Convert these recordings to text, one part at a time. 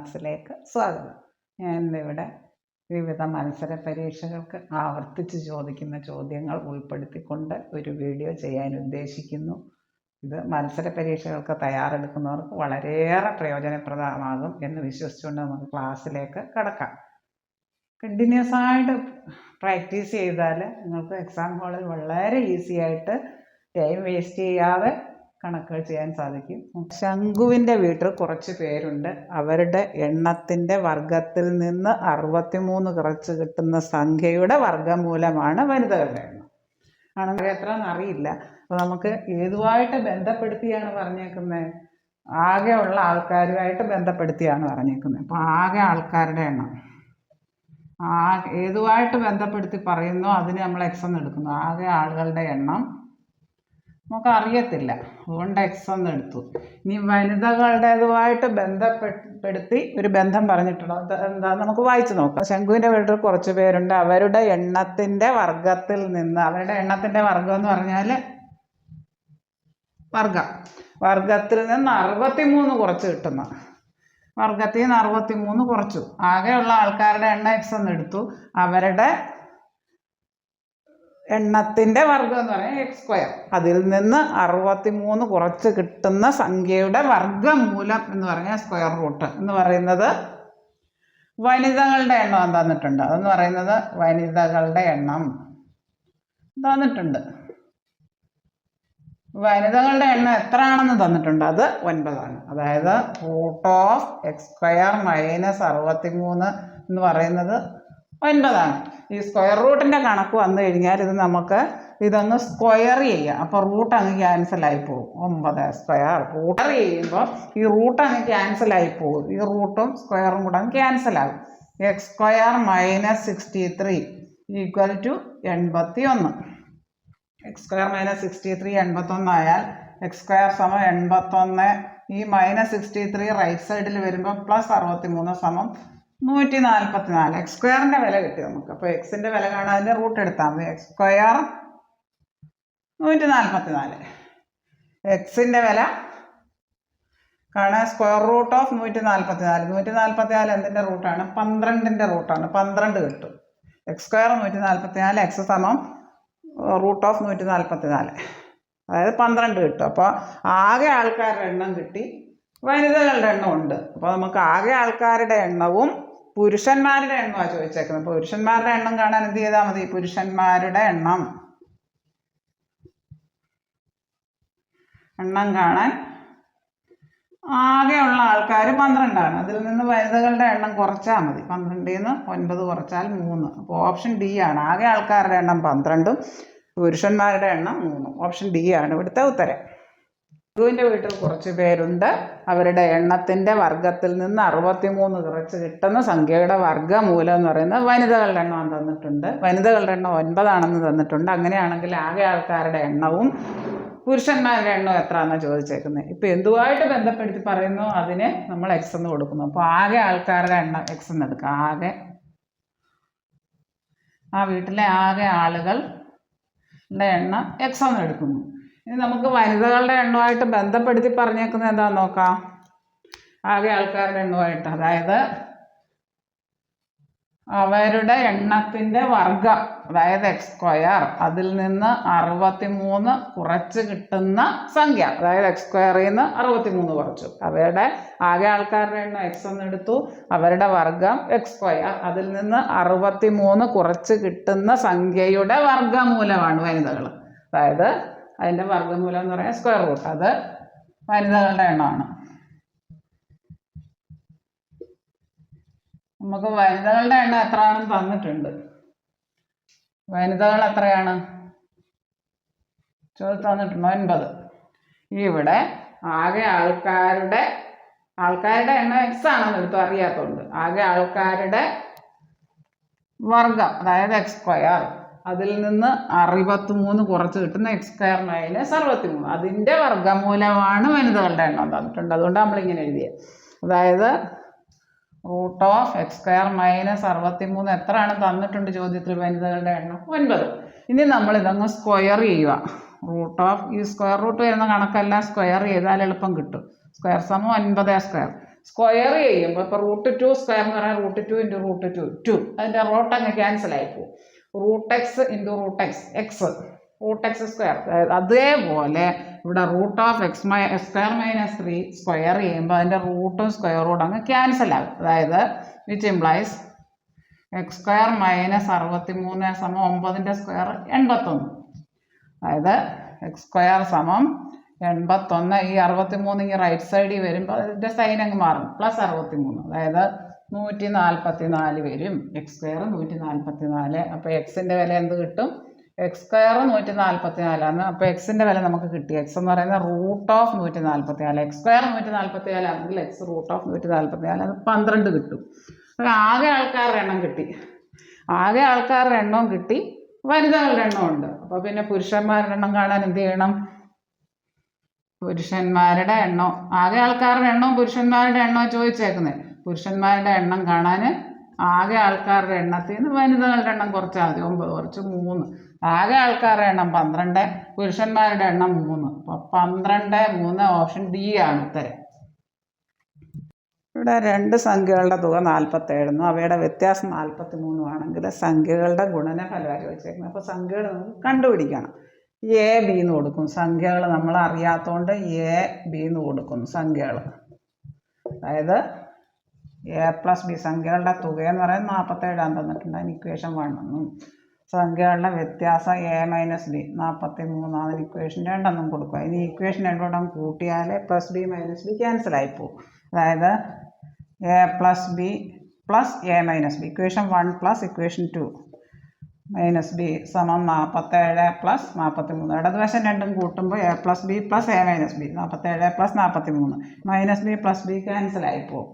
മാത്സിലേക്ക് സ്വാഗതം. ഞാൻ ഇന്നിവിടെ വിവിധ മത്സര പരീക്ഷകൾക്ക് ആവർത്തിച്ച് ചോദിക്കുന്ന ചോദ്യങ്ങൾ ഉൾപ്പെടുത്തിക്കൊണ്ട് ഒരു വീഡിയോ ചെയ്യാൻ ഉദ്ദേശിക്കുന്നു. ഇത് മത്സര പരീക്ഷകൾക്ക് തയ്യാറെടുക്കുന്നവർക്ക് വളരെയേറെ പ്രയോജനപ്രദമാകും എന്ന് വിശ്വസിച്ചുകൊണ്ട് നമുക്ക് ക്ലാസ്സിലേക്ക് കടക്കാം. കണ്ടിന്യൂസ് ആയിട്ട് പ്രാക്ടീസ് ചെയ്താൽ നിങ്ങൾക്ക് എക്സാം ഹാളിൽ വളരെ ഈസി ആയിട്ട് ടൈം വേസ്റ്റ് ചെയ്യാതെ കണക്കുകൾ ചെയ്യാൻ സാധിക്കും. ശംഖുവിൻ്റെ വീട്ടിൽ കുറച്ച് പേരുണ്ട്. അവരുടെ എണ്ണത്തിൻ്റെ വർഗത്തിൽ നിന്ന് 63 കുറച്ച് കിട്ടുന്ന സംഖ്യയുടെ വർഗ്ഗമൂലമാണ് വനിതകളുടെ എണ്ണം. ആണെങ്കിൽ എത്രയെന്ന് അറിയില്ല. അപ്പോൾ നമുക്ക് ഏതുമായിട്ട് ബന്ധപ്പെടുത്തിയാണ് പറഞ്ഞേക്കുന്നത്? ആകെ ഉള്ള ആൾക്കാരുമായിട്ട് ബന്ധപ്പെടുത്തിയാണ് പറഞ്ഞേക്കുന്നത്. അപ്പോൾ ആകെ ആൾക്കാരുടെ എണ്ണം ഏതുമായിട്ട് ബന്ധപ്പെടുത്തി പറയുന്നോ അതിന് നമ്മൾ എക്സ് എന്ന് എടുക്കുന്നു. ആകെ ആളുകളുടെ എണ്ണം നമുക്ക് അറിയത്തില്ല, അതുകൊണ്ട് എക്സ് എന്ന് എടുത്തു. ഇനി വനിതകളുടേതുമായിട്ട് ബന്ധപ്പെടുത്തി ഒരു ബന്ധം പറഞ്ഞിട്ടുണ്ടോ? എന്താ നമുക്ക് വായിച്ചു നോക്കാം. ശംഖുവിൻ്റെ വീട്ടിൽ കുറച്ച് പേരുണ്ട്. അവരുടെ എണ്ണത്തിൻ്റെ വർഗത്തിൽ നിന്ന്, അവരുടെ എണ്ണത്തിൻ്റെ വർഗം എന്ന് പറഞ്ഞാൽ വർഗത്തിൽ നിന്ന് 63 കുറച്ച് കിട്ടുന്ന, വർഗത്തിൽ നിന്ന് 63 കുറച്ചു. ആകെയുള്ള ആൾക്കാരുടെ എണ്ണം എക്സ് എന്ന് എടുത്തു. അവരുടെ എണ്ണത്തിൻ്റെ വർഗം എന്ന് പറയുന്നത് എക്സ് സ്ക്വയർ. അതിൽ നിന്ന് 63 കുറച്ച് കിട്ടുന്ന സംഖ്യയുടെ വർഗ്ഗമൂലം എന്ന് പറഞ്ഞാൽ സ്ക്വയർ റൂട്ട് എന്ന് പറയുന്നത് വനിതകളുടെ എണ്ണം തന്നിട്ടുണ്ട്. അതെന്ന് പറയുന്നത് വനിതകളുടെ എണ്ണം തന്നിട്ടുണ്ട്. വനിതകളുടെ എണ്ണം എത്ര ആണെന്ന് തന്നിട്ടുണ്ട്. അത് 9 ആണ്. അതായത് root of x square minus 63 എന്ന് പറയുന്നത് 9 ആണ്. ഈ സ്ക്വയർ റൂട്ടിൻ്റെ കണക്ക് വന്നു കഴിഞ്ഞാൽ ഇത് നമുക്ക് ഇതങ്ങ് സ്ക്വയർ ചെയ്യാം. അപ്പോൾ റൂട്ട് അങ്ങ് ക്യാൻസലായി പോകും. 9 സ്ക്വയർ റൂട്ടർ ചെയ്യുമ്പോൾ ഈ റൂട്ട് അങ്ങ് ക്യാൻസലായി പോകും. ഈ റൂട്ടും സ്ക്വയറും കൂടെ അങ്ങ് ക്യാൻസലാകും. X square minus 63 equal to 81. X square minus 63 81 ആയാൽ എക്സ് സ്ക്വയർ സമം 81. ഈ മൈനസ് 63 റൈറ്റ് സൈഡിൽ വരുമ്പോൾ പ്ലസ് 63 സമം 144. എക്സ് സ്ക്വയറിൻ്റെ വില കിട്ടി നമുക്ക്. അപ്പോൾ എക്സിൻ്റെ വില കാണാൻ അതിൻ്റെ റൂട്ട് എടുത്താൽ മതി. X square 144. എക്സിൻ്റെ വില കാണാൻ സ്ക്വയർ റൂട്ട് ഓഫ് 144. 144 എന്തിൻ്റെ റൂട്ടാണ്? 12ൻ്റെ റൂട്ടാണ്. 12 കിട്ടും. എക്സ് സ്ക്വയർ 144, എക്സ് സമം റൂട്ട് ഓഫ് 144, അതായത് 12 കിട്ടും. അപ്പോൾ ആകെ ആൾക്കാരുടെ എണ്ണം കിട്ടി, വനിതകളുടെ എണ്ണം ഉണ്ട്. അപ്പോൾ നമുക്ക് ആകെ ആൾക്കാരുടെ എണ്ണവും പുരുഷന്മാരുടെ എണ്ണമാണ് ചോദിച്ചേക്കുന്നത്. പുരുഷന്മാരുടെ എണ്ണം കാണാൻ എന്ത് ചെയ്താൽ മതി? പുരുഷന്മാരുടെ എണ്ണം കാണാൻ ആകെയുള്ള ആൾക്കാർ 12 ആണ്. അതിൽ നിന്ന് വനിതകളുടെ എണ്ണം കുറച്ചാൽ മതി. 12ൽ നിന്ന് 9 കുറച്ചാൽ 3. അപ്പോൾ ഓപ്ഷൻ ഡി ആണ്. ആകെ ആൾക്കാരുടെ എണ്ണം 12ഉം പുരുഷന്മാരുടെ എണ്ണം 3. ഓപ്ഷൻ ഡി ആണ് ഇവിടുത്തെ ഉത്തരം. ശംഖുവിൻ്റെ വീട്ടിൽ കുറച്ച് പേരുണ്ട്. അവരുടെ എണ്ണത്തിൻ്റെ വർഗത്തിൽ നിന്ന് 63 കുറച്ച് കിട്ടുന്ന സംഖ്യയുടെ വർഗ്ഗമൂലം എന്ന് പറയുന്നത് വനിതകളുടെ എണ്ണം തന്നിട്ടുണ്ട്. വനിതകളുടെ എണ്ണം 9 ആണെന്ന് തന്നിട്ടുണ്ട്. അങ്ങനെയാണെങ്കിൽ ആകെ ആൾക്കാരുടെ എണ്ണവും പുരുഷന്മാരുടെ എണ്ണം എത്രയാണെന്നാണ് ചോദിച്ചേക്കുന്നത്. ഇപ്പോൾ എന്തുമായിട്ട് ബന്ധപ്പെടുത്തി പറയുന്നു അതിന് നമ്മൾ എക്സ് എന്ന് കൊടുക്കുന്നു. അപ്പോൾ ആകെ ആൾക്കാരുടെ എണ്ണം എക്സ് എന്ന് എടുക്കുക. ആകെ ആ വീട്ടിലെ ആകെ ആളുകളുടെ എണ്ണം എക്സ് എന്ന് എടുക്കുന്നു. ഇനി നമുക്ക് വനിതകളുടെ എണ്ണമായിട്ട് ബന്ധപ്പെടുത്തി പറഞ്ഞേക്കുന്നത് എന്താണെന്ന് നോക്കാം. ആകെ ആൾക്കാരുടെ എണ്ണമായിട്ട്, അതായത് അവരുടെ എണ്ണത്തിൻ്റെ വർഗം, അതായത് എക്സ് സ്ക്വയർ, അതിൽ നിന്ന് 63 കുറച്ച് കിട്ടുന്ന സംഖ്യ, അതായത് എക്സ് സ്ക്വയറിൽ നിന്ന് 63 കുറച്ചു. അവരുടെ ആകെ ആൾക്കാരുടെ എണ്ണം എക്സ് എന്ന് എടുത്തു. അവരുടെ വർഗം എക്സ് സ്ക്വയർ, അതിൽ നിന്ന് 63 കുറച്ച് കിട്ടുന്ന സംഖ്യയുടെ വർഗ്ഗമൂലമാണ് വനിതകൾ. അതായത് അതിൻ്റെ വർഗ്ഗമൂലം എന്ന് പറയാൻ സ്ക്വയർ റൂട്ട്, അത് വനിതകളുടെ എണ്ണമാണ്. നമുക്ക് വനിതകളുടെ എണ്ണം എത്രയാണെന്ന് തന്നിട്ടുണ്ട്. വനിതകൾ എത്രയാണ് തന്നിട്ടുണ്ട്? 9. ഇവിടെ ആകെ ആൾക്കാരുടെ എണ്ണം എക്സ് ആണെന്ന് എടുത്തു, അറിയാത്തതുകൊണ്ട്. ആകെ ആൾക്കാരുടെ വർഗം, അതായത് എക്സ് സ്ക്വയർ, അതിൽ നിന്ന് 63 കുറച്ച് കിട്ടുന്ന എക്സ് സ്ക്വയർ മൈനസ് 63, അതിൻ്റെ വർഗ്ഗമൂലമാണ് വനിതകളുടെ എണ്ണം തന്നിട്ടുണ്ട്. അതുകൊണ്ട് നമ്മളിങ്ങനെ എഴുതിയത്. അതായത് root of x square minus 63 എത്രയാണ് തന്നിട്ടുണ്ട് ചോദ്യത്തിൽ? വനിതകളുടെ എണ്ണം 9. ഇനി നമ്മൾ ഇതങ്ങ് സ്ക്വയർ ചെയ്യുക. റൂട്ട് ഓഫ് ഈ സ്ക്വയർ റൂട്ട് വരുന്ന കണക്കെല്ലാം സ്ക്വയർ ചെയ്താൽ എളുപ്പം കിട്ടും. സ്ക്വയർ സമം 9 സ്ക്വയർ. സ്ക്വയർ ചെയ്യുമ്പോൾ ഇപ്പോൾ √2 സ്ക്വയർ എന്ന് പറഞ്ഞാൽ √2 × √2 2, അതിൻ്റെ റൂട്ട് അങ്ങ് ക്യാൻസൽ ആയിപ്പോവും. √x × √x X, √x square. അതേപോലെ ഇവിടെ √(x²-3) സ്ക്വയർ ചെയ്യുമ്പോൾ അതിൻ്റെ റൂട്ടും സ്ക്വയറോട് അങ്ങ് ക്യാൻസൽ ആകും. അതായത് വിച്ച് ഇംപ്ലൈസ് x² - 63 = 9ൻ്റെ സ്ക്വയർ 81. അതായത് x² = 81. ഈ 63 ഈ റൈറ്റ് സൈഡിൽ വരുമ്പോൾ അതിൻ്റെ സൈൻ അങ്ങ് മാറും, +63. അതായത് 144 വരും. x² 144. അപ്പോൾ എക്സിൻ്റെ വില എന്ത് കിട്ടും? x² 144 ആണ്. അപ്പോൾ എക്സിൻ്റെ വില നമുക്ക് കിട്ടി. എക്സ് എന്ന് പറയുന്നത് √(144). x² 144 ആണെങ്കിൽ x √(144) അത് 12 കിട്ടും. അപ്പോൾ ആകെ ആൾക്കാരുടെ എണ്ണം കിട്ടി. ആകെ ആൾക്കാരുടെ എണ്ണവും കിട്ടി, വനിതകളുടെ എണ്ണം ഉണ്ട്. അപ്പോൾ പിന്നെ പുരുഷന്മാരുടെ എണ്ണം കാണാൻ എന്ത് ചെയ്യണം? പുരുഷന്മാരുടെ എണ്ണം, ആകെ ആൾക്കാരുടെ എണ്ണവും പുരുഷന്മാരുടെ എണ്ണവും ചോദിച്ചേക്കുന്നത്. പുരുഷന്മാരുടെ എണ്ണം കാണാൻ ആകെ ആൾക്കാരുടെ എണ്ണത്തിൽ നിന്ന് വനിതകളുടെ എണ്ണം കുറച്ചാൽ മതി. 9 കുറച്ച് 3. ആകെ ആൾക്കാരുടെ എണ്ണം 12, പുരുഷന്മാരുടെ എണ്ണം 3. അപ്പോൾ 12, 3 ഓപ്ഷൻ ഡി ആണ് ഉത്തരം. ഇവിടെ രണ്ട് സംഖ്യകളുടെ തുക 47 അവയുടെ വ്യത്യാസം 43 ആണെങ്കിൽ സംഖ്യകളുടെ ഗുണനഫലമാണ് ചോദിച്ചേക്കുന്നത്. അപ്പോൾ സംഖ്യകൾ നമുക്ക് കണ്ടുപിടിക്കണം. എ ബി എന്ന് കൊടുക്കും. സംഖ്യകൾ നമ്മൾ അറിയാത്തതുകൊണ്ട് എ ബി എന്ന് കൊടുക്കുന്നു സംഖ്യകൾ. അതായത് എ + ബി സംഖ്യകളുടെ തുകയെന്ന് പറയുന്നത് 47 തന്നിട്ടുണ്ട്. അതിന് ഇക്വേഷൻ 1 എന്നും സംഖ്യകളുടെ വ്യത്യാസം a - b 43 അതിന് ഇക്വേഷൻ 2 എന്നും കൊടുക്കുക. ഇനി ഇക്വേഷൻ 2 കൂട്ടിയാൽ +b - b ക്യാൻസൽ ആയിപ്പോവും. അതായത് a + b + a - b equation 1 + equation 2 - b = 47 + 43. ഇടതുവശം രണ്ടും കൂട്ടുമ്പോൾ a + b + a - b 47 + 43 -b + b cancel ആയിപ്പോവും.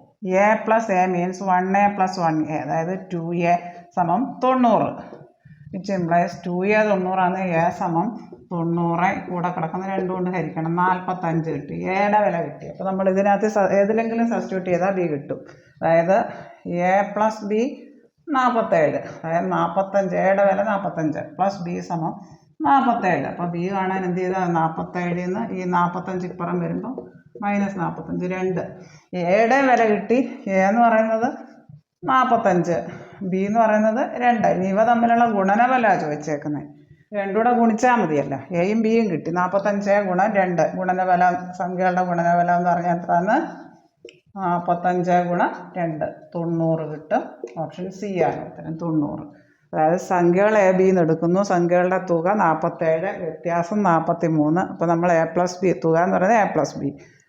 a + a means 1a + 1a, അതായത് 2a = 90. വിച്ച് ഇംപ്ലൈസ് 2a 90 ആണ്. a = 90. കൂടെ കിടക്കുന്ന 2 കൊണ്ട് ഹരിക്കണം, 45 കിട്ടി. എയുടെ വില കിട്ടി. അപ്പോൾ നമ്മൾ ഇതിനകത്ത് ഏതിലെങ്കിലും സബ്സ്റ്റിറ്റ്യൂട്ട് ചെയ്താൽ ബി കിട്ടും. അതായത് a + b 47, അതായത് 45, എയുടെ വില 45 + b = 47. അപ്പോൾ ബി കാണാൻ എന്ത് ചെയ്താൽ 47 നിന്ന് ഈ 45 ഇപ്പുറം വരുമ്പോൾ -45 2. എയുടെ വില കിട്ടി. എ എന്ന് പറയുന്നത് 45, ബി എന്ന് പറയുന്നത് 2. ഇനി ഇവ തമ്മിലുള്ള ഗുണനഫലമാണ് ചോദിച്ചേക്കുന്നത്. രണ്ടും കൂടെ ഗുണിച്ചാൽ മതിയല്ലോ. എയും ബിയും കിട്ടി. 45 × 2 ഗുണനഫലം, സംഖ്യകളുടെ ഗുണനഫലം എന്ന് പറഞ്ഞാൽ എത്രയാണ്? 45 × 2 90 കിട്ടും. ഓപ്ഷൻ സി ആണ് ഉത്തരം, 90. അതായത് സംഖ്യകൾ എ ബി എന്ന് എടുക്കുന്നു. സംഖ്യകളുടെ തുക 47, വ്യത്യാസം 43. അപ്പോൾ നമ്മൾ a + b തുക എന്ന് പറയുന്നത് a + b.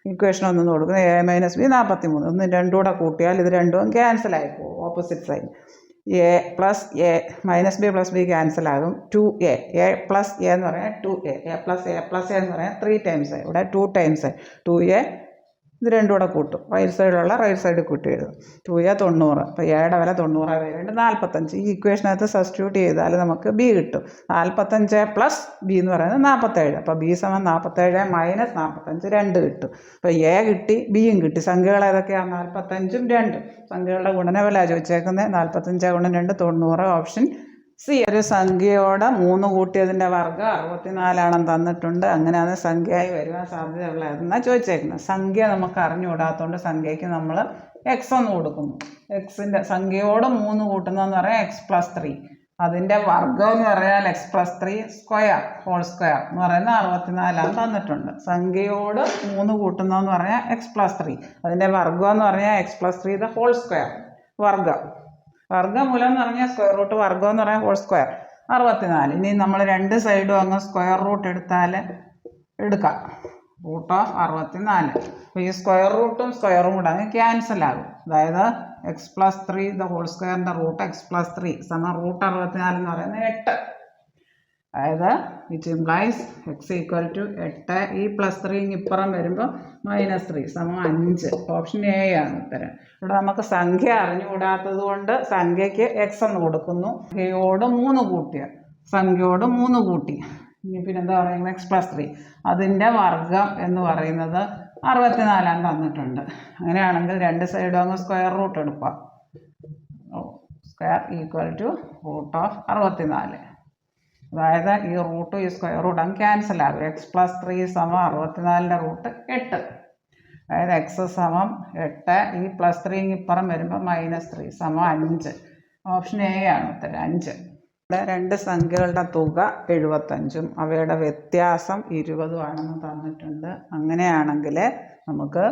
ഇക്വേഷൻ 1 കൊടുക്കുന്നത് a - b 43. ഒന്ന് രണ്ടും കൂടെ കൂട്ടിയാൽ ഇത് രണ്ടും ക്യാൻസൽ ആയിപ്പോവും, opposite sign. a + a - b + b cancel ആകും. 2a, a + a എന്ന് പറഞ്ഞാൽ 2a, a + a എന്ന് പറഞ്ഞാൽ 3 ടൈംസ്. ഇവിടെ 2 ടൈംസ് 2a. ഇത് രണ്ടും കൂടെ കൂട്ടും, റൈറ്റ് സൈഡിലുള്ള റൈറ്റ് സൈഡിൽ കൂട്ടി എഴുതും. 2a 90. അപ്പോൾ എയുടെ വില 90 വരുന്നുണ്ട് 45. ഈ ഇക്വേഷനകത്ത് സബ്സ്റ്റിറ്റ്യൂട്ട് ചെയ്താൽ നമുക്ക് ബി കിട്ടും. 45 + b എന്ന് പറയുന്നത് 47. അപ്പോൾ b = 47 - 45 2 കിട്ടും. അപ്പോൾ എ കിട്ടി, ബിയും കിട്ടി. സംഖ്യകൾ ഏതൊക്കെയാണ്? 45ഉം 2. സംഖ്യകളുടെ ഗുണനഫലമാണ് ചോദിച്ചേക്കുന്നത്. 45 × 2 90, ഓപ്ഷൻ സി. ഒരു സംഖ്യയോടെ 3 കൂട്ടിയതിൻ്റെ വർഗ്ഗം 64 ആണെന്ന് തന്നിട്ടുണ്ട്. അങ്ങനെയാണ് സംഖ്യയായി വരുവാൻ സാധ്യതയുള്ളതെന്നാണ് ചോദിച്ചേക്കുന്നത്. സംഖ്യ നമുക്ക് അറിഞ്ഞുകൂടാത്തതുകൊണ്ട് സംഖ്യയ്ക്ക് നമ്മൾ എക്സ് എന്ന് കൊടുക്കുന്നു. എക്സിൻ്റെ സംഖ്യയോട് 3 കൂട്ടുന്നതെന്ന് പറയാൻ x + 3. അതിൻ്റെ വർഗ്ഗം എന്ന് പറഞ്ഞാൽ x + 3 സ്ക്വയർ ഹോൾ സ്ക്വയർ എന്ന് പറയുന്നത് 64 തന്നിട്ടുണ്ട്. സംഖ്യയോട് 3 കൂട്ടുന്നതെന്ന് പറഞ്ഞാൽ x + 3. അതിൻ്റെ വർഗ്ഗം എന്ന് പറഞ്ഞാൽ x + 3 ദ ഹോൾ സ്ക്വയർ. വർഗ്ഗമൂലം എന്ന് പറഞ്ഞാൽ സ്ക്വയർ റൂട്ട്, വർഗ്ഗം എന്ന് പറഞ്ഞാൽ ഹോൾ സ്ക്വയർ 64. ഇനി നമ്മൾ രണ്ട് സൈഡും അങ്ങ് സ്ക്വയർ റൂട്ട് എടുക്കാം. √64. അപ്പോൾ ഈ സ്ക്വയർ റൂട്ടും സ്ക്വയറും കൂടെ അങ്ങ് ക്യാൻസൽ ആകും. അതായത് x + 3 ദ ഹോൾ സ്ക്വയറിൻ്റെ റൂട്ട് x + 3 = √64 എന്ന് പറയുന്നത് 8. അതായത് വിച്ച് ഇംപ്ലൈസ് x = 8. ഈ +3 ഇപ്പുറം വരുമ്പോൾ -3 = 5. ഓപ്ഷൻ എ ആണ് ഉത്തരം. ഇവിടെ നമുക്ക് സംഖ്യ അറിഞ്ഞുകൂടാത്തത് കൊണ്ട് സംഖ്യയ്ക്ക് x എന്ന് കൊടുക്കുന്നു. സംഖ്യയോട് 3 കൂട്ടി. ഇനി പിന്നെന്താ പറയുന്നത്? x + 3 അതിൻ്റെ വർഗ്ഗം എന്ന് പറയുന്നത് 64 തന്നിട്ടുണ്ട്. അങ്ങനെയാണെങ്കിൽ രണ്ട് സൈഡും അങ്ങ് സ്ക്വയർ റൂട്ട് എടുക്കുക. സ്ക്വയർ = √64. അതായത് ഈ റൂട്ട് ഈ സ്ക്വയർ റൂട്ട് അങ്ങ് ക്യാൻസൽ ആകും. x + 3 = 64ൻ്റെ റൂട്ട് 8. അതായത് എക്സ് സമം 8, ഈ +3 ഇപ്പുറം വരുമ്പോൾ -3 സമം 5. ഓപ്ഷൻ എ ആണ് ഉത്തരം 5. ഇവിടെ രണ്ട് സംഖ്യകളുടെ തുക 75ഉം അവയുടെ വ്യത്യാസം 20ഉം ആണെന്ന് തന്നിട്ടുണ്ട്. അങ്ങനെയാണെങ്കിൽ നമുക്ക്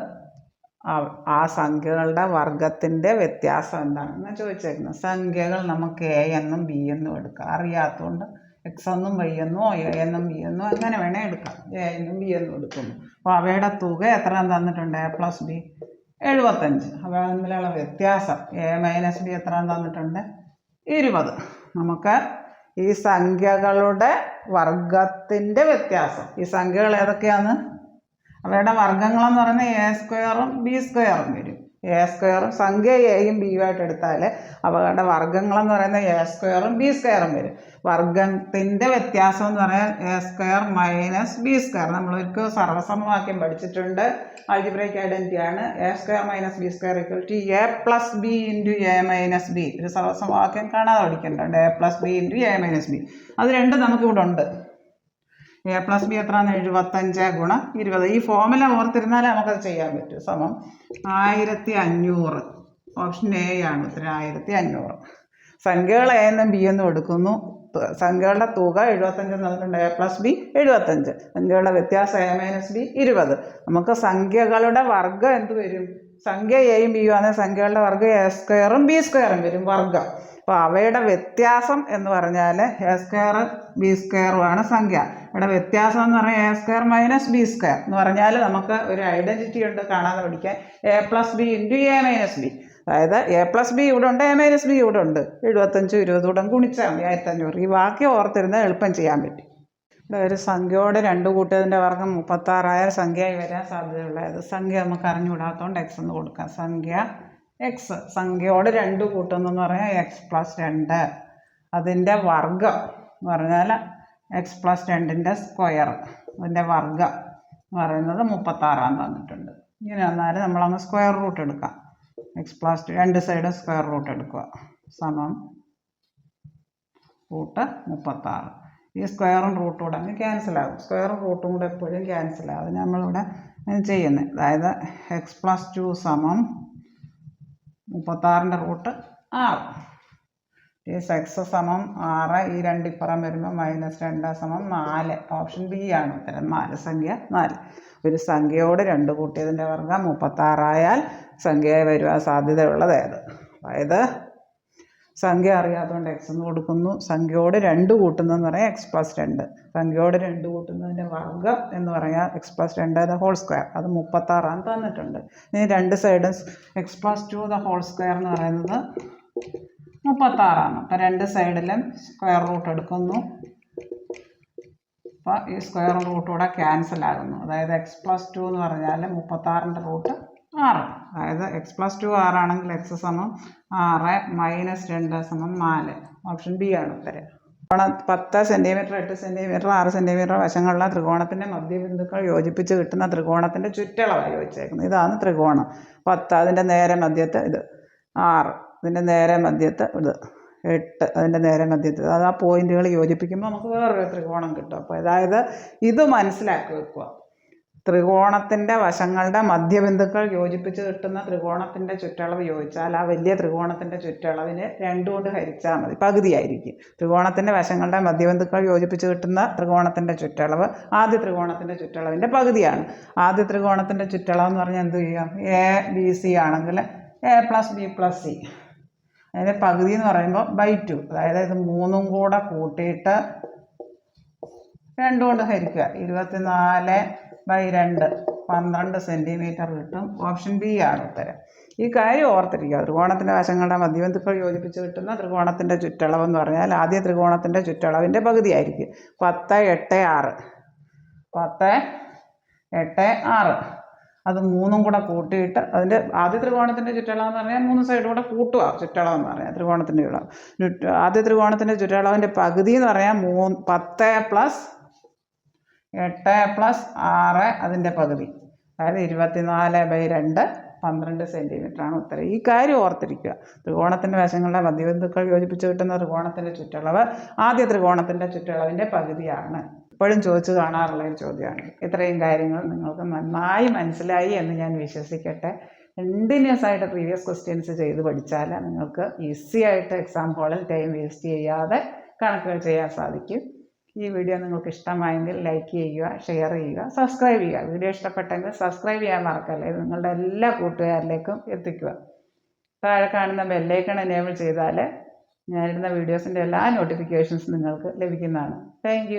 ആ സംഖ്യകളുടെ വർഗത്തിൻ്റെ വ്യത്യാസം എന്താണെന്ന് ചോദിച്ചേക്കുന്നത്. സംഖ്യകൾ നമുക്ക് എ എന്നും ബി എന്നും എടുക്കാം. അറിയാത്തതുകൊണ്ട് എക്സ് എന്നും വൈ എന്നോ എ എന്നും ബി എന്നോ അങ്ങനെ വേണേൽ എടുക്കാം. എ എന്നും ബി എന്നും എടുക്കുന്നു. അപ്പോൾ അവയുടെ തുക എത്ര തന്നിട്ടുണ്ട്? A plus B 75. അവ തമ്മിലുള്ള വ്യത്യാസം എ മൈനസ് ബി എത്ര തന്നിട്ടുണ്ട്? 20. നമുക്ക് ഈ സംഖ്യകളുടെ വർഗത്തിൻ്റെ വ്യത്യാസം, ഈ സംഖ്യകൾ ഏതൊക്കെയാണ്? അവയുടെ വർഗ്ഗങ്ങളെന്ന് പറയുന്നത് എ സ്ക്വയറും ബി സ്ക്വയറും വരും. എ സ്ക്വയറും സംഖ്യ എയും ബിയുമായിട്ട് എടുത്താൽ അവരുടെ വർഗ്ഗങ്ങളെന്ന് പറയുന്നത് എ സ്ക്വയറും ബി സ്ക്വയറും വരും. വർഗത്തിൻ്റെ വ്യത്യാസം എന്ന് പറയാൻ a square minus b square. നമ്മളൊരു സർവ്വസമവാക്യം പഠിച്ചിട്ടുണ്ട്. ആൾജിബ്രൈക് ഐഡൻറ്റിറ്റി ആണ്. A square minus b square equal to a plus b into a minus b. ഒരു സർവ്വസമവാക്യം കാണാതെ പഠിക്കേണ്ടതുണ്ട്. A plus b into a minus b. അത് രണ്ടും നമുക്കിവിടെ ഉണ്ട്. എ പ്ലസ് ബി എത്രയാണ്? 75 ഗുണം 20. ഈ ഫോമുല ഓർത്തിരുന്നാലേ നമുക്കത് ചെയ്യാൻ പറ്റും. സമം 1500. ഓപ്ഷൻ എ ആണ് ഉത്തരം 1500. സംഖ്യകൾ എ എന്നും ബി എന്നും എടുക്കുന്നു. സംഖ്യകളുടെ തുക 75 നൽകുന്നുണ്ട്. A plus B 75. സംഖ്യകളുടെ വ്യത്യാസം എ മൈനസ് ബി 20. നമുക്ക് സംഖ്യകളുടെ വർഗ്ഗം എന്ത് വരും? സംഖ്യ എയും ബിയും ആണ്. സംഖ്യകളുടെ വർഗ്ഗം എ സ്ക്വയറും ബി സ്ക്വയറും വരും വർഗ്ഗം. അപ്പോൾ അവയുടെ വ്യത്യാസം എന്ന് പറഞ്ഞാൽ എ സ്ക്വയർ ബി സ്ക്വയറുമാണ് സംഖ്യ. ഇവിടെ വ്യത്യാസം എന്ന് പറഞ്ഞാൽ A square minus b square എന്ന് പറഞ്ഞാൽ നമുക്ക് ഒരു ഐഡൻറ്റിറ്റി ഉണ്ട് കാണാതെ പഠിക്കാൻ. A plus b into a minus B. അതായത് എ പ്ലസ് ബി ഇവിടെ ഉണ്ട്, എ മൈനസ് ബി ഇവിടെ ഉണ്ട്. 75 20 കൂടെ ഗുണിച്ചാൽ മതി 1500. ഈ വാക്യം ഓർത്തിരുന്നാൽ എളുപ്പം ചെയ്യാൻ പറ്റും. ഇവിടെ ഒരു സംഖ്യയോട് 2 കൂട്ടിയതിൻ്റെ വർഗ്ഗം 36 ആയ സംഖ്യയായി വരാൻ സാധ്യതയുള്ളത്. സംഖ്യ നമുക്ക് അറിഞ്ഞുകൂടാത്തതുകൊണ്ട് എക്സ് എന്ന് കൊടുക്കാം. സംഖ്യ എക്സ്. സംഖ്യയോട് 2 കൂട്ടുന്നതെന്ന് പറഞ്ഞാൽ എക്സ് പ്ലസ് 2. അതിൻ്റെ വർഗ്ഗം എന്ന് പറഞ്ഞാൽ എക്സ് പ്ലസ് 2ൻ്റെ സ്ക്വയർ. അതിൻ്റെ വർഗ്ഗം എന്ന് പറയുന്നത് 36 തന്നിട്ടുണ്ട്. ഇങ്ങനെ വന്നാൽ നമ്മളങ്ങ് സ്ക്വയർ റൂട്ട് എടുക്കാം. എക്സ് പ്ലസ് 2 സൈഡും സ്ക്വയർ റൂട്ട് എടുക്കുക. സമം റൂട്ട് 36. ഈ സ്ക്വയറും റൂട്ടും കൂടെ അങ്ങ് ക്യാൻസലാകും. സ്ക്വയറും റൂട്ടും കൂടെ എപ്പോഴും ക്യാൻസലാകും. അത് നമ്മളിവിടെ ചെയ്യുന്നത്. അതായത് എക്സ് പ്ലസ് 2 സമം 36ൻ്റെ റൂട്ട് 6. എക്സ് സമം 6. ഈ 2 ഇപ്പുറം വരുമ്പോൾ -2 സമം 4. ഓപ്ഷൻ ബി ആണ് ഉത്തരം. 4. സംഖ്യ 4. ഒരു സംഖ്യയോട് 2 കൂട്ടിയതിൻ്റെ വർഗ്ഗം 36 ആയാൽ സംഖ്യയായി വരുവാൻ സാധ്യതയുള്ളത് ഏത്? അതായത് സംഖ്യ അറിയാത്തതുകൊണ്ട് എക്സ് എന്ന് കൊടുക്കുന്നു. സംഖ്യയോട് 2 കൂട്ടുന്നതെന്ന് പറയാം എക്സ് പ്ലസ് 2. സംഖ്യയോട് 2 കൂട്ടുന്നതിൻ്റെ വർഗ്ഗം എന്ന് പറയാം x plus 2 the whole square. അത് 36 തന്നിട്ടുണ്ട്. ഇനി 2 സൈഡും x plus 2 the whole square എന്ന് പറയുന്നത് 36. അപ്പോൾ 2 സൈഡിലും സ്ക്വയർ റൂട്ട് എടുക്കുന്നു. അപ്പോൾ ഈ സ്ക്വയർ റൂട്ടൂടെ ക്യാൻസൽ ആകുന്നു. അതായത് എക്സ് പ്ലസ് 2 എന്ന് പറഞ്ഞാൽ 36ൻ്റെ റൂട്ട് 6. അതായത് എക്സ് പ്ലസ് 2 6 ആണെങ്കിൽ എക്സ് സമം 6 -2 സമം 4. ഓപ്ഷൻ ബി ആണ് ഉത്തരം. 10 സെൻറ്റിമീറ്റർ 8 സെൻറ്റിമീറ്റർ 6 സെൻറ്റിമീറ്റർ വശങ്ങളുള്ള ത്രികോണത്തിൻ്റെ മധ്യബിന്ദുക്കൾ യോജിപ്പിച്ച് കിട്ടുന്ന ത്രികോണത്തിൻ്റെ ചുറ്റളവാണ് ചോദിച്ചേക്കുന്നത്. ഇതാണ് ത്രികോണം. 10 അതിൻ്റെ നേരെ മധ്യത്ത് ഇത് 6, ഇതിൻ്റെ നേരെ മധ്യത്ത് ഇത് 8, അതിൻ്റെ നേരെ മധ്യത്ത്. അത് ആ പോയിന്റുകൾ യോജിപ്പിക്കുമ്പോൾ നമുക്ക് വേറൊരു ത്രികോണം കിട്ടും. അപ്പോൾ അതായത് ഇത് മനസ്സിലാക്കി വെക്കുക. ത്രികോണത്തിൻ്റെ വശങ്ങളുടെ മധ്യബിന്ദുക്കൾ യോജിപ്പിച്ച് കിട്ടുന്ന ത്രികോണത്തിൻ്റെ ചുറ്റളവ് ചോദിച്ചാൽ ആ വലിയ ത്രികോണത്തിൻ്റെ ചുറ്റളവിനെ 2 കൊണ്ട് ഹരിച്ചാൽ മതി. പകുതിയായിരിക്കും. ത്രികോണത്തിൻ്റെ വശങ്ങളുടെ മധ്യബിന്ദുക്കൾ യോജിപ്പിച്ച് കിട്ടുന്ന ത്രികോണത്തിൻ്റെ ചുറ്റളവ് ആദ്യ ത്രികോണത്തിൻ്റെ ചുറ്റളവിൻ്റെ പകുതിയാണ്. ആദ്യ ത്രികോണത്തിൻ്റെ ചുറ്റളവ് എന്ന് പറഞ്ഞാൽ എന്ത് ചെയ്യാം? എ ബി സി ആണെങ്കിൽ A plus B plus C. അതിൻ്റെ പകുതി എന്ന് പറയുമ്പോൾ /2. അതായത് ഇത് 3ഉം കൂടെ കൂട്ടിയിട്ട് 2 കൊണ്ട് ഹരിക്കുക. 24/2 12 സെൻറ്റിമീറ്റർ കിട്ടും. ഓപ്ഷൻ ബി ആണ് ഉത്തരം. ഈ കാര്യം ഓർത്തിരിക്കുക. ത്രികോണത്തിൻ്റെ വശങ്ങളുടെ മധ്യബിന്ദുക്കൾ യോജിപ്പിച്ച് കിട്ടുന്ന ത്രികോണത്തിൻ്റെ ചുറ്റളവ് എന്ന് പറഞ്ഞാൽ ആദ്യ ത്രികോണത്തിൻ്റെ ചുറ്റളവിൻ്റെ പകുതിയായിരിക്കും. 10 8 6. 10 8 6. അത് 3ഉം കൂടെ കൂട്ടിയിട്ട് അതിൻ്റെ ആദ്യ ത്രികോണത്തിൻ്റെ ചുറ്റളവ് എന്ന് പറഞ്ഞാൽ 3 സൈഡും കൂടെ കൂട്ടുക. ചുറ്റളവ് എന്ന് പറഞ്ഞാൽ ത്രികോണത്തിൻ്റെ ചുറ്റളവ്. ആദ്യ ത്രികോണത്തിൻ്റെ ചുറ്റളവിൻ്റെ പകുതി എന്ന് പറയാൻ 10 + 8 + 6 അതിൻ്റെ പകുതി. അതായത് 24/2 12 സെൻറ്റിമീറ്ററാണ് ഉത്തരം. ഈ കാര്യം ഓർത്തിരിക്കുക. ത്രികോണത്തിൻ്റെ വശങ്ങളുടെ മധ്യബിന്ദുക്കൾ യോജിപ്പിച്ച് കിട്ടുന്ന ത്രികോണത്തിൻ്റെ ചുറ്റളവ് ആദ്യ ത്രികോണത്തിൻ്റെ ചുറ്റളവിൻ്റെ പകുതിയാണ്. എപ്പോഴും ചോദിച്ചു കാണാറുള്ള ഒരു ചോദ്യമാണ്. ഇത്രയും കാര്യങ്ങൾ നിങ്ങൾക്ക് നന്നായി മനസ്സിലായി എന്ന് ഞാൻ വിശ്വസിക്കട്ടെ. കണ്ടിന്യൂസ് ആയിട്ട് പ്രീവിയസ് ക്വസ്റ്റ്യൻസ് ചെയ്ത് പഠിച്ചാൽ നിങ്ങൾക്ക് ഈസി ആയിട്ട് എക്സാം ഹാളിൽ ടൈം വേസ്റ്റ് ചെയ്യാതെ കണക്കുകൾ ചെയ്യാൻ സാധിക്കും. ഈ വീഡിയോ നിങ്ങൾക്ക് ഇഷ്ടമായെങ്കിൽ ലൈക്ക് ചെയ്യുക, ഷെയർ ചെയ്യുക, സബ്സ്ക്രൈബ് ചെയ്യുക. വീഡിയോ ഇഷ്ടപ്പെട്ടെങ്കിൽ സബ്സ്ക്രൈബ് ചെയ്യാൻ മറക്കല്ലേ. ഇത് നിങ്ങളുടെ എല്ലാ കൂട്ടുകാരിലേക്കും എത്തിക്കുക. താഴെ കാണുന്ന ബെല്ലൈക്കൺ എനേബിൾ ചെയ്താൽ ഞാനിടുന്ന വീഡിയോസിൻ്റെ എല്ലാ നോട്ടിഫിക്കേഷൻസും നിങ്ങൾക്ക് ലഭിക്കുന്നതാണ്. താങ്ക്